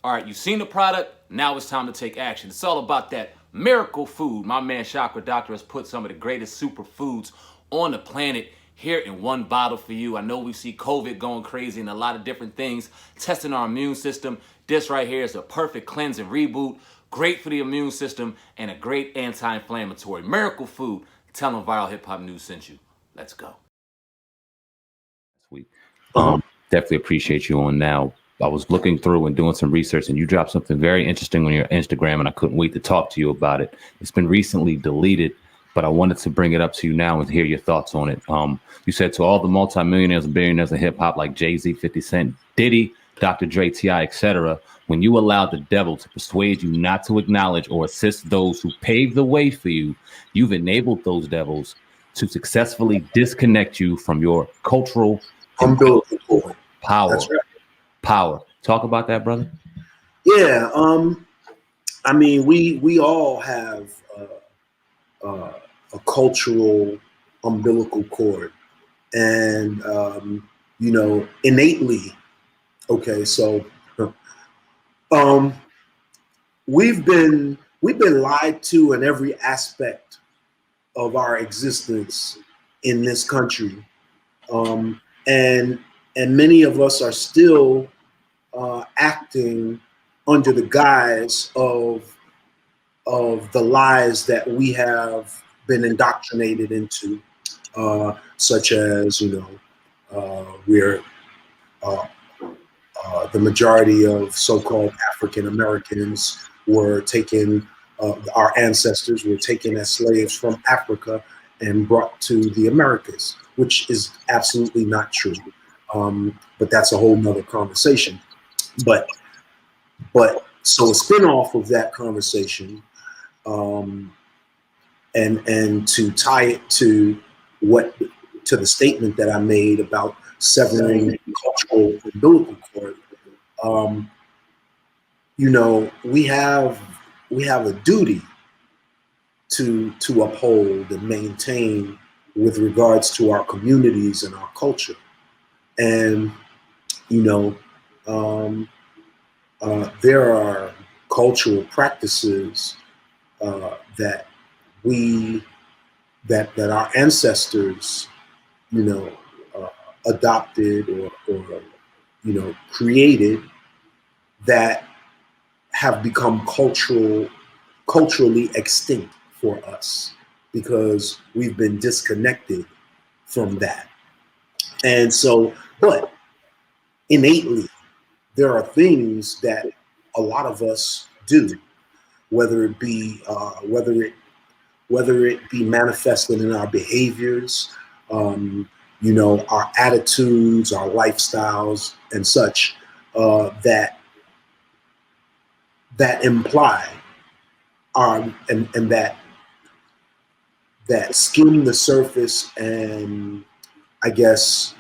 All right, you've seen the product. Now it's time to take action. It's all about that miracle food. My man Chakra Doctor has put some of the greatest superfoods on the planet here in one bottle for you. I know we see COVID going crazy and a lot of different things, testing our immune system. This right here is a perfect cleanse and reboot. Great for the immune system and a great anti-inflammatory. Miracle food. Tell them Viral Hip Hop News sent you. Let's go. Sweet. Definitely appreciate you on now. I was looking through and doing some research, and you dropped something very interesting on your Instagram, and I couldn't wait to talk to you about it. It's been recently deleted, but I wanted to bring it up to you now and hear your thoughts on it. You said to all the multimillionaires and billionaires in hip hop like Jay-Z, 50 Cent, Diddy, Dr. Dre, T.I., etc., when you allowed the devil to persuade you not to acknowledge or assist those who paved the way for you, you've enabled those devils to successfully disconnect you from your cultural umbilical power. That's right. Power. Talk about that, brother. Yeah. I mean, we all have a cultural umbilical cord, and you know, innately. Okay, so we've been lied to in every aspect of our existence in this country, and many of us are still acting under the guise of the lies that we have been indoctrinated into, such as, you know, we're the majority of so-called African Americans were taken, our ancestors were taken as slaves from Africa and brought to the Americas, which is absolutely not true. But that's a whole nother conversation. But so a spinoff of that conversation, and to tie it to the statement that I made about severing the cultural umbilical cord, you know, we have a duty to uphold and maintain with regards to our communities and our culture. And you know, there are cultural practices that our ancestors, you know, adopted or you know, created, that have become culturally extinct for us because we've been disconnected from that. And so, but innately, there are things that a lot of us do, whether it be manifested in our behaviors, you know, our attitudes, our lifestyles, and such, that imply and that skim the surface, and I guess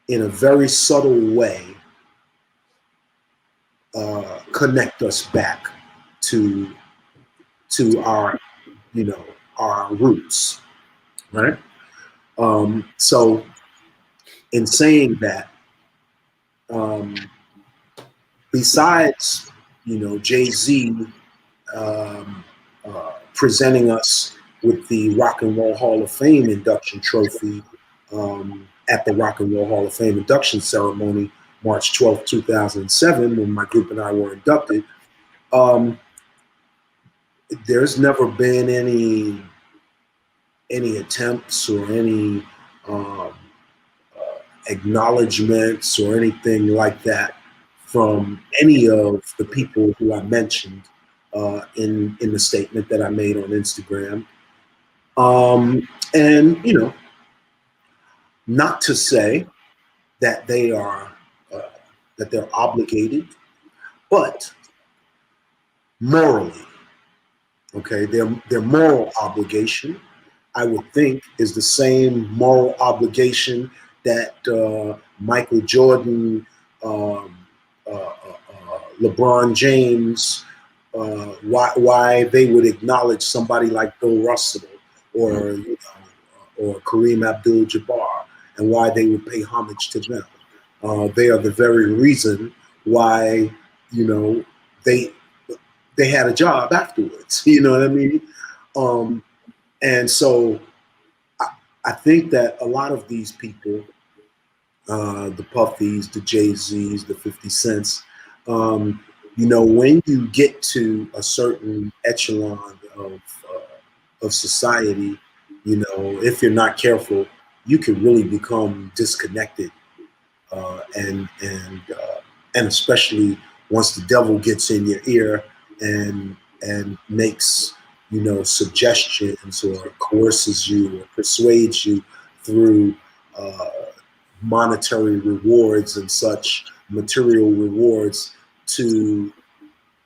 in a very subtle way connect us back to our, you know, our roots, right? So in saying that, besides, you know, Jay-Z presenting us with the Rock and Roll Hall of Fame induction trophy at the Rock and Roll Hall of Fame induction ceremony, March 12th, 2007, when my group and I were inducted, there's never been any attempts or any acknowledgments or anything like that from any of the people who I mentioned in the statement that I made on Instagram. And, you know, not to say that they are that they're obligated, but morally, okay, their moral obligation, I would think, is the same moral obligation that Michael Jordan, LeBron James, why they would acknowledge somebody like Bill Russell or, you know, or Kareem Abdul-Jabbar, and why they would pay homage to them. They are the very reason why you know, they had a job afterwards. You know what I mean? And so I think that a lot of these people, the Puffies, the Jay-Z's, the 50 Cents, you know, when you get to a certain echelon of society, you know, if you're not careful, you can really become disconnected, and especially once the devil gets in your ear and makes, you know, suggestions or coerces you or persuades you through uh, monetary rewards and such, material rewards, to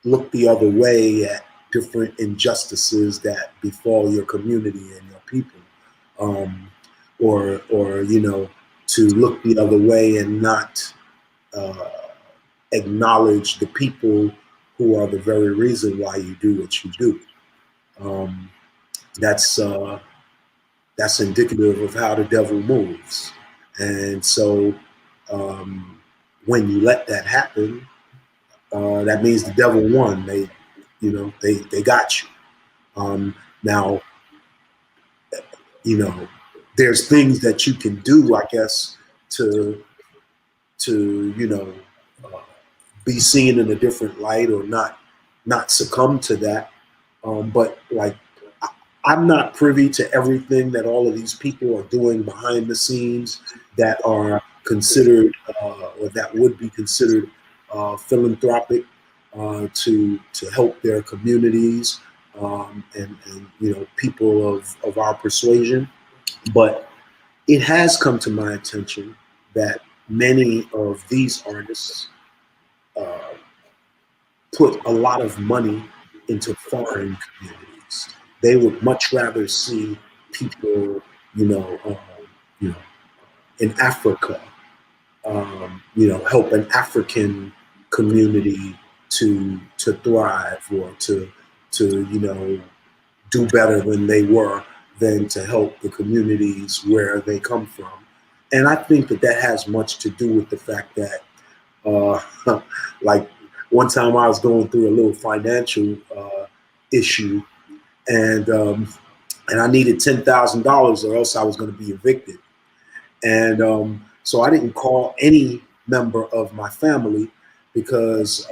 look the other way at different injustices that befall your community and your people, um, or you know, to look the other way and not uh, acknowledge the people who are the very reason why you do what you do. Um, that's that's indicative of how the devil moves, and so um, when you let that happen, that means the devil won. They, you know, they got you. Now, you know, there's things that you can do, I guess, to you know, uh, be seen in a different light or not succumb to that. But like, I'm not privy to everything that all of these people are doing behind the scenes that are considered or that would be considered philanthropic, to help their communities, and you know, people of our persuasion. But it has come to my attention that many of these artists uh, put a lot of money into foreign communities. They would much rather see people, you know, you know, in Africa, you know, help an African community to thrive, or to you know, do better than they were, than to help the communities where they come from. And I think that that has much to do with the fact that, like, one time I was going through a little financial issue, and I needed $10,000 or else I was going to be evicted. And so I didn't call any member of my family, because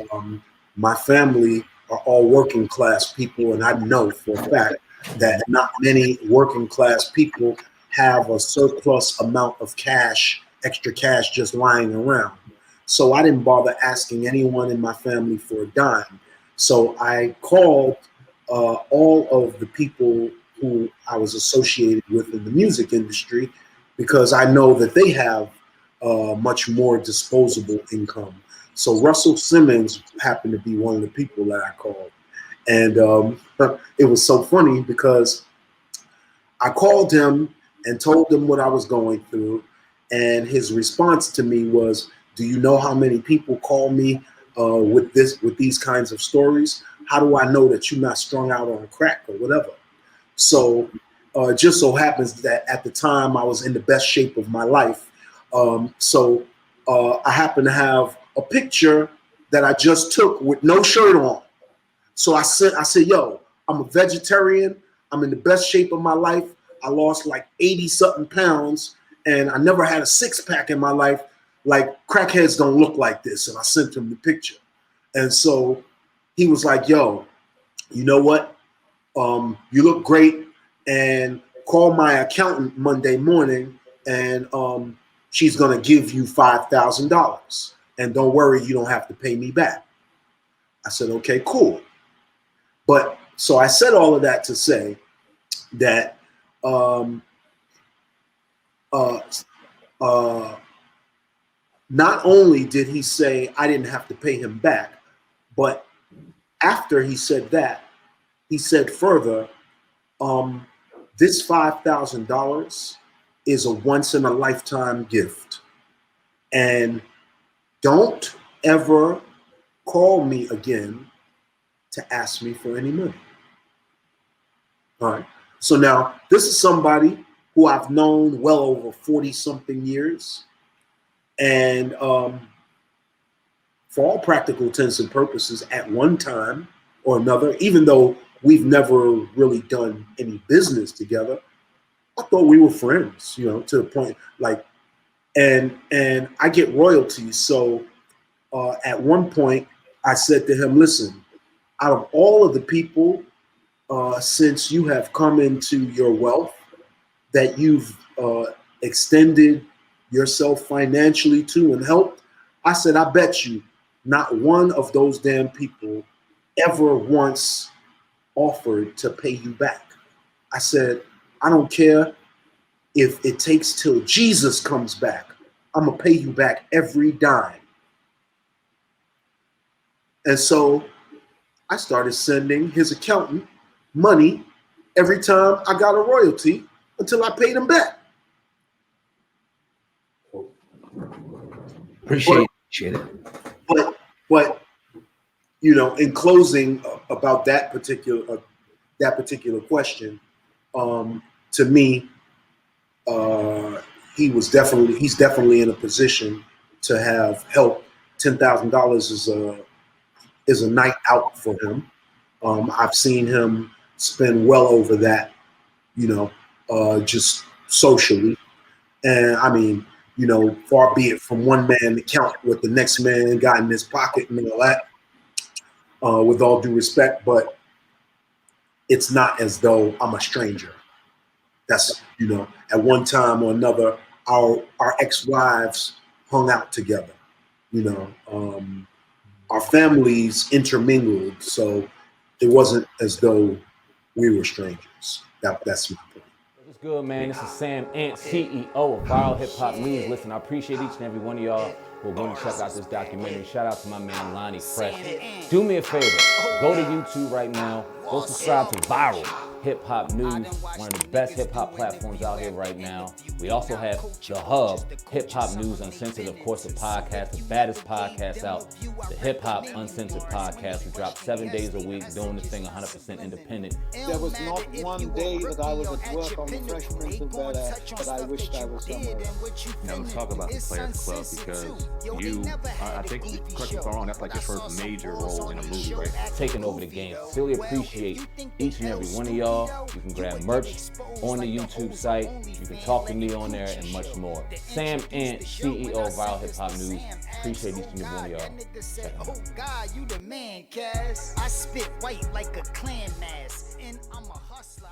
my family are all working class people, and I know for a fact that not many working class people have a surplus amount of cash, extra cash, just lying around. So I didn't bother asking anyone in my family for a dime. So I called all of the people who I was associated with in the music industry, because I know that they have much more disposable income. So Russell Simmons happened to be one of the people that I called. And it was so funny because I called him and told him what I was going through. And his response to me was, "Do you know how many people call me with these kinds of stories? How do I know that you're not strung out on crack or whatever?" So it just so happens that at the time I was in the best shape of my life. So I happen to have a picture that I just took with no shirt on. So I said, "Yo, I'm a vegetarian. I'm in the best shape of my life. I lost like 80 something pounds, and I never had a six pack in my life. Like, crackheads don't look like this." And I sent him the picture. And so he was like, "Yo, you know what? You look great, and call my accountant Monday morning, and she's gonna give you $5,000. And don't worry, you don't have to pay me back." I said, "Okay, cool." But so I said all of that to say that um, uh, uh, not only did he say I didn't have to pay him back, but after he said that, he said further, um, this $5,000 is a once in a lifetime gift. And don't ever call me again to ask me for any money. All right. So now this is somebody who I've known well over 40 something years. And for all practical intents and purposes, at one time or another, even though we've never really done any business together, I thought we were friends, to the point like, and I get royalties. So at one point, I said to him, "Listen, out of all of the people, since you have come into your wealth, that you've extended yourself financially to and helped, I said, I bet you not one of those damn people ever once offered to pay you back. I said, I don't care if it takes till Jesus comes back. I'm going to pay you back every dime." And so I started sending his accountant money every time I got a royalty until I paid him back. Appreciate it. But in closing about that particular question, to me, he's definitely in a position to have help. $10,000 is a night out for him. I've seen him spend well over that, just socially. And I mean, far be it from one man to count what the next man got in his pocket and all that, with all due respect, but it's not as though I'm a stranger. That's, at one time or another, our ex-wives hung out together, our families intermingled, so it wasn't as though we were strangers. That's my point. What's good, man? This is Sam Ant, CEO of Viral Hip Hop News. Listen, I appreciate each and every one of y'all who are going to check out this documentary. Shout out to my man Lonnie Fresh. Do me a favor, go to YouTube right now. Go subscribe to Viral Hip Hop News, one of the best hip hop platforms out here right now. We also have The Hub, Hip Hop News Uncensored, of course, the podcast, the baddest podcast out, the Hip Hop Uncensored podcast. We drop 7 days a week, doing this thing 100% independent. There was not one day that I was at work on the Fresh Prince of Bel-Air that I wished I was somewhere else. Now let's talk about the Players Club, because you, I think, correct me if I'm wrong, that's like your first major role in a movie, right? Taking over the game. Really appreciate each and every one of y'all. You can grab merch on the YouTube site. You can talk to me on there and much more. Sam Ant, CEO of Viral Hip Hop News. Appreciate each and every one of y'all. Oh God, you the man, Cass. I spit white like a clan mask, and I'm a hustler.